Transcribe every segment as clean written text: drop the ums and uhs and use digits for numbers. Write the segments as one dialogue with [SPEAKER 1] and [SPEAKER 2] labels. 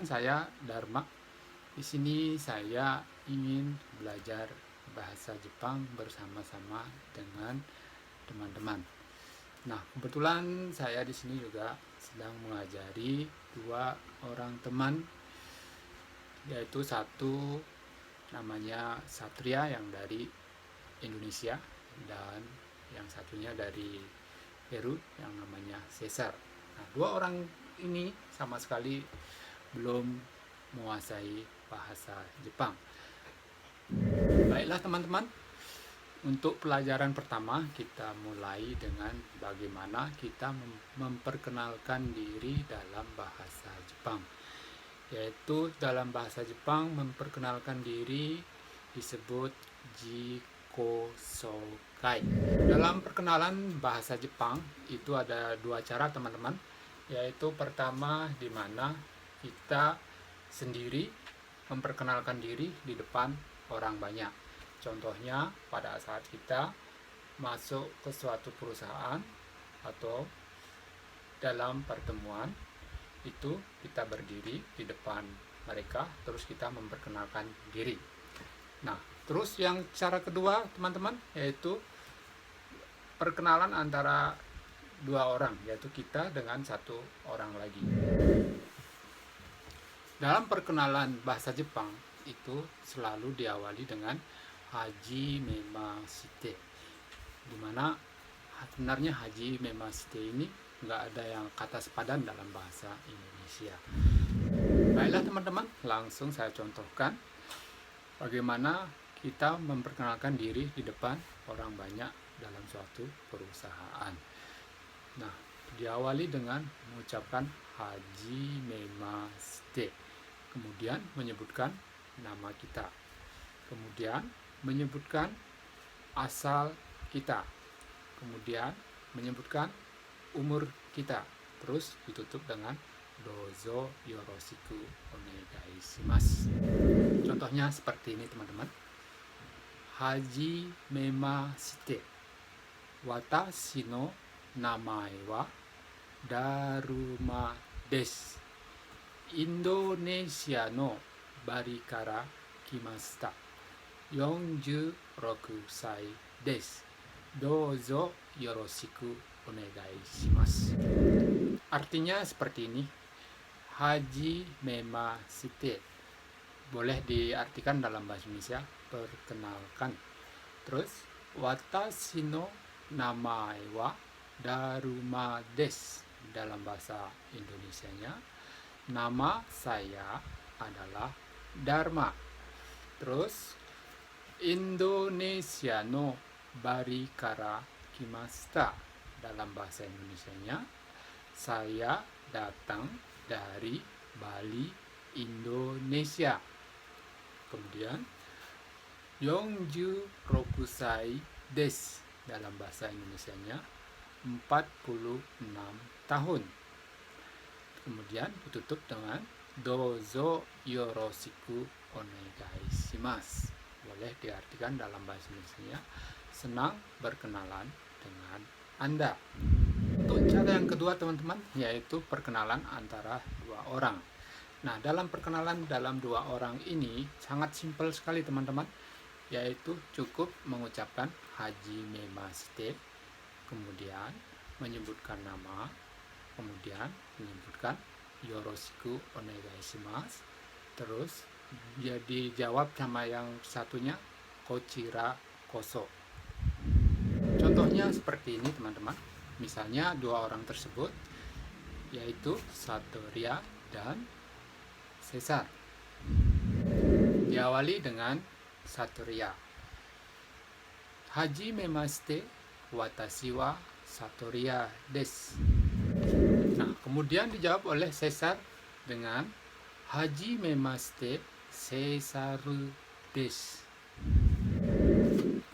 [SPEAKER 1] Perkenalkan, saya Dharma. Di sini saya ingin belajar bahasa Jepang bersama-sama dengan teman-teman. Nah, kebetulan saya di sini juga sedang mengajari dua orang teman, yaitu satu namanya Satria yang dari Indonesia dan yang satunya dari Peru yang namanya Cesar. Nah, dua orang ini sama sekali belum menguasai bahasa Jepang. Baiklah teman-teman, untuk pelajaran pertama kita mulai dengan bagaimana kita memperkenalkan diri dalam bahasa Jepang. Yaitu dalam bahasa Jepang memperkenalkan diri disebut jikosokai. Dalam perkenalan bahasa Jepang itu ada dua cara teman-teman, yaitu pertama di mana kita sendiri memperkenalkan diri di depan orang banyak. Contohnya pada saat kita masuk ke suatu perusahaan atau dalam pertemuan, itu kita berdiri di depan mereka terus kita memperkenalkan diri. Nah, terus yang cara kedua teman-teman, yaitu perkenalan antara dua orang, yaitu kita dengan satu orang lagi. Dalam perkenalan bahasa Jepang itu selalu diawali dengan Haji Memashite, dimana sebenarnya Haji Memashite ini nggak ada yang kata sepadan dalam bahasa Indonesia. Baiklah teman-teman, langsung saya contohkan bagaimana kita memperkenalkan diri di depan orang banyak dalam suatu perusahaan. Nah, diawali dengan mengucapkan Haji Memashite, kemudian menyebutkan nama kita, kemudian menyebutkan asal kita, kemudian menyebutkan umur kita, terus ditutup dengan dozo yoroshiku onegai shimasu. Contohnya seperti ini teman-teman. Haji memashite, watashi no namae wa Daruma desu. Indonesia no Bali kara kimashita. 46歳です。どうぞよろしくお願いします。Artinya seperti ini. Haji memashite boleh diartikan dalam bahasa Indonesia perkenalkan. Terus watashi no namae wa Daruma desu, dalam bahasa Indonesianya nama saya adalah Dharma. Terus Indonesia no Bali kara kimashita, dalam bahasa Indonesianya saya datang dari Bali, Indonesia. Kemudian 46 歳 desu, dalam bahasa Indonesianya 46 tahun. Kemudian ditutup dengan dozo yoroshiku onegai shimasu. Boleh diartikan dalam bahasa Indonesia senang berkenalan dengan Anda. Untuk cara yang kedua teman-teman, yaitu perkenalan antara dua orang. Nah, dalam perkenalan dalam dua orang ini sangat simpel sekali teman-teman, yaitu cukup mengucapkan Haji Memashite, kemudian menyebutkan nama, kemudian menyebutkan yoroshiku onegai shimasu, terus dia dijawab sama yang satunya kochira koso. Contohnya seperti ini teman-teman. Misalnya dua orang tersebut yaitu Satria dan Cesar. Diawali dengan Satria. Haji memashite, watashi wa Satria desu. Nah, kemudian dijawab oleh Cesar dengan Haji memashite, Cesar desu.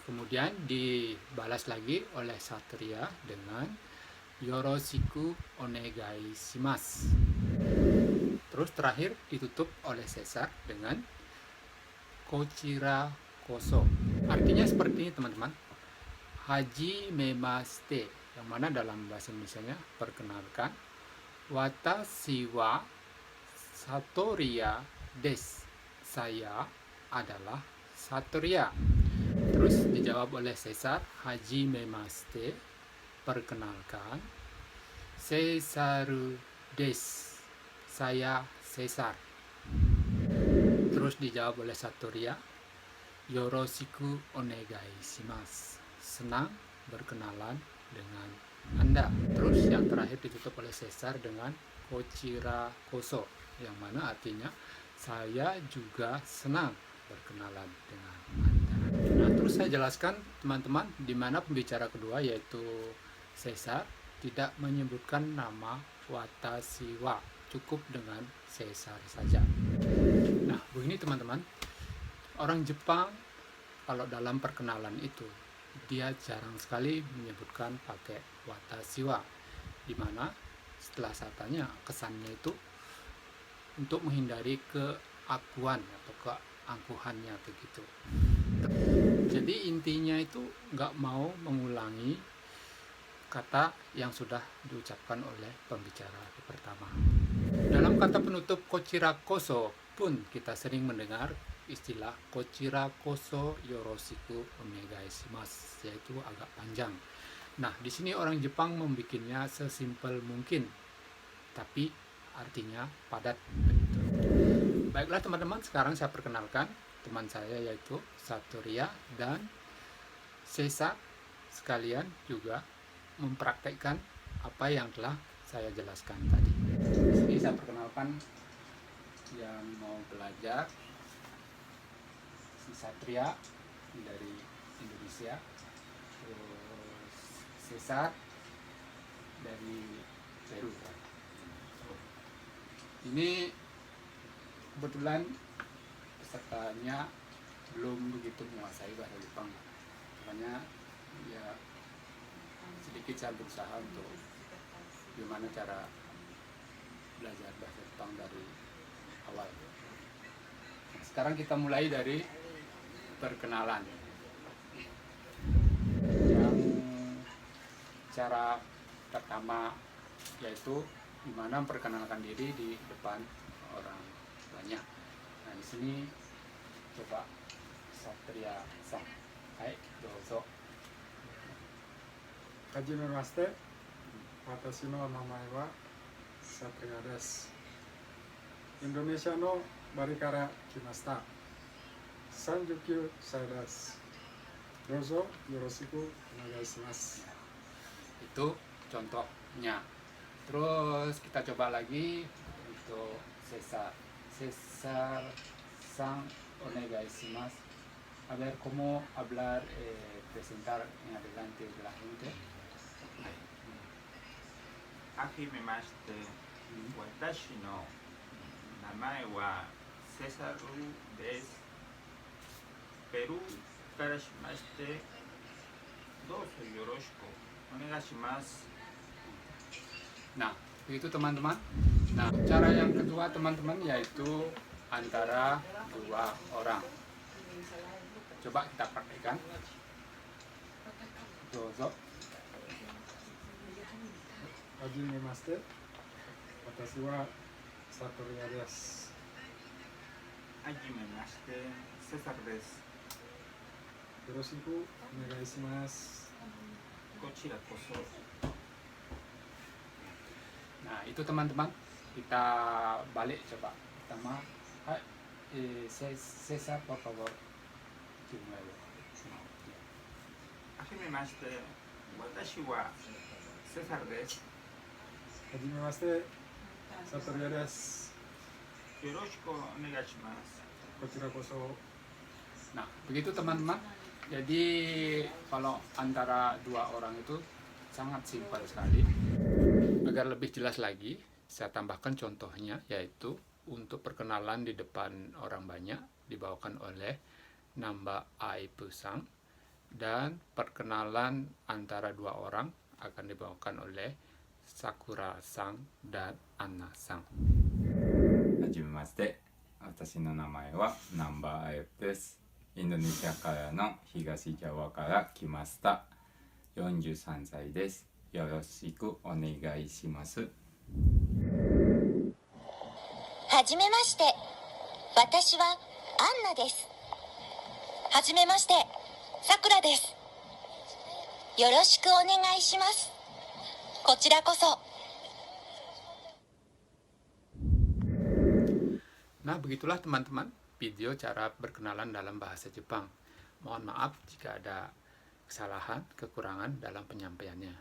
[SPEAKER 1] Kemudian dibalas lagi oleh Satria dengan yoroshiku onegai shimasu. Terus terakhir ditutup oleh Cesar dengan kochira koso. Artinya seperti ini teman-teman. Haji memashite, yang mana dalam bahasa Indonesianya perkenalkan. Watashi wa Satoriya des. Saya adalah Satoriya. Terus dijawab oleh Caesar, hajimemashite, perkenalkan. Caesaru des. Saya Caesar. Terus dijawab oleh Satoriya, yoroshiku onegai shimasu. Senang berkenalan dengan Anda. Terus yang terakhir ditutup oleh Caesar dengan kochira koso, yang mana artinya saya juga senang berkenalan dengan Anda. Nah, terus saya jelaskan teman-teman di mana pembicara kedua yaitu Caesar tidak menyebutkan nama watashi wa, cukup dengan Caesar saja. Nah, begini teman-teman, orang Jepang kalau dalam perkenalan itu dia jarang sekali menyebutkan pakai watashi wa, dimana setelah saya tanya kesannya itu untuk menghindari keakuan atau keangkuhannya begitu. Jadi intinya itu nggak mau mengulangi kata yang sudah diucapkan oleh pembicara pertama. Dalam kata penutup kochira koso pun kita sering mendengar istilah kochira koso yoroshiku onegai shimasu, yaitu agak panjang. Nah, di sini orang Jepang membuatnya sesimpel mungkin, tapi artinya padat. Baiklah teman-teman, sekarang saya perkenalkan teman saya yaitu Satoriya dan Caesar, sekalian juga mempraktekkan apa yang telah saya jelaskan tadi. Di sini saya perkenalkan yang mau belajar, si Satria dari Indonesia, terus Caesar dari Peru. Ini kebetulan pesertanya belum begitu menguasai bahasa Jepang, makanya ya sedikit saya berusaha untuk gimana cara belajar bahasa Jepang dari awal. Nah, sekarang kita mulai dari perkenalan. Yang cara pertama yaitu gimana memperkenalkan diri di depan orang banyak. Nah, di sini coba Satria san. Hai, dozo.
[SPEAKER 2] はじめまして。私の名前はサトリアです。インドネシアのバリから来ました。39歳です。どうぞよろしくお願いします。
[SPEAKER 1] Itu contohnya. Terus kita coba lagi untuk Caesar. Caesar san onegai shimasu. A ver cómo hablar, presentar en adelante de la gente.
[SPEAKER 3] はじめまして、私の名前はセサルです。ペルーからしまして、どうぞよろしくお願いします。
[SPEAKER 1] Nah, begitu teman-teman. Nah, cara yang kedua teman-teman yaitu antara dua orang. Coba kita praktekkan. Dozo.
[SPEAKER 2] はじめまして。私はサトリアです。
[SPEAKER 3] はじめまして、セサルです。
[SPEAKER 2] よろしくお願いします。
[SPEAKER 3] こちらこそ。
[SPEAKER 1] Nah, itu teman-teman. Kita balik coba. Pertama, hai, Caesar, por favor.
[SPEAKER 3] はじめまして、私はセサルです。
[SPEAKER 2] はじめまして。サトリアです。
[SPEAKER 3] よろしくお願いします。
[SPEAKER 2] こちらこそ。
[SPEAKER 1] Nah, begitu teman-teman. Jadi kalau antara dua orang itu sangat simpel sekali. Agar lebih jelas lagi, saya tambahkan contohnya, yaitu untuk perkenalan di depan orang banyak dibawakan oleh Namba Aipusang, dan perkenalan antara dua orang akan dibawakan oleh Sakura-sang dan Anna-sang.
[SPEAKER 4] はじめまして。私の名前はナンバーアイプです。インドネシアからの東ジャワから来ました。43歳です。よろしくお願いします。
[SPEAKER 5] ははじめまして。私はアンナです。はじめまして。さくらです。よろしくお願いします。こちらこそ。
[SPEAKER 1] Nah, begitulah teman-teman video cara berkenalan dalam bahasa Jepang. Mohon maaf jika ada kesalahan, kekurangan dalam penyampaiannya.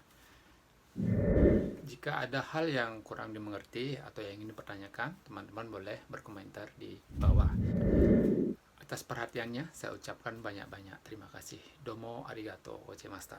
[SPEAKER 1] Jika ada hal yang kurang dimengerti atau yang ingin dipertanyakan, teman-teman boleh berkomentar di bawah. Atas perhatiannya, saya ucapkan banyak-banyak terima kasih. Domo arigatou gozaimashita.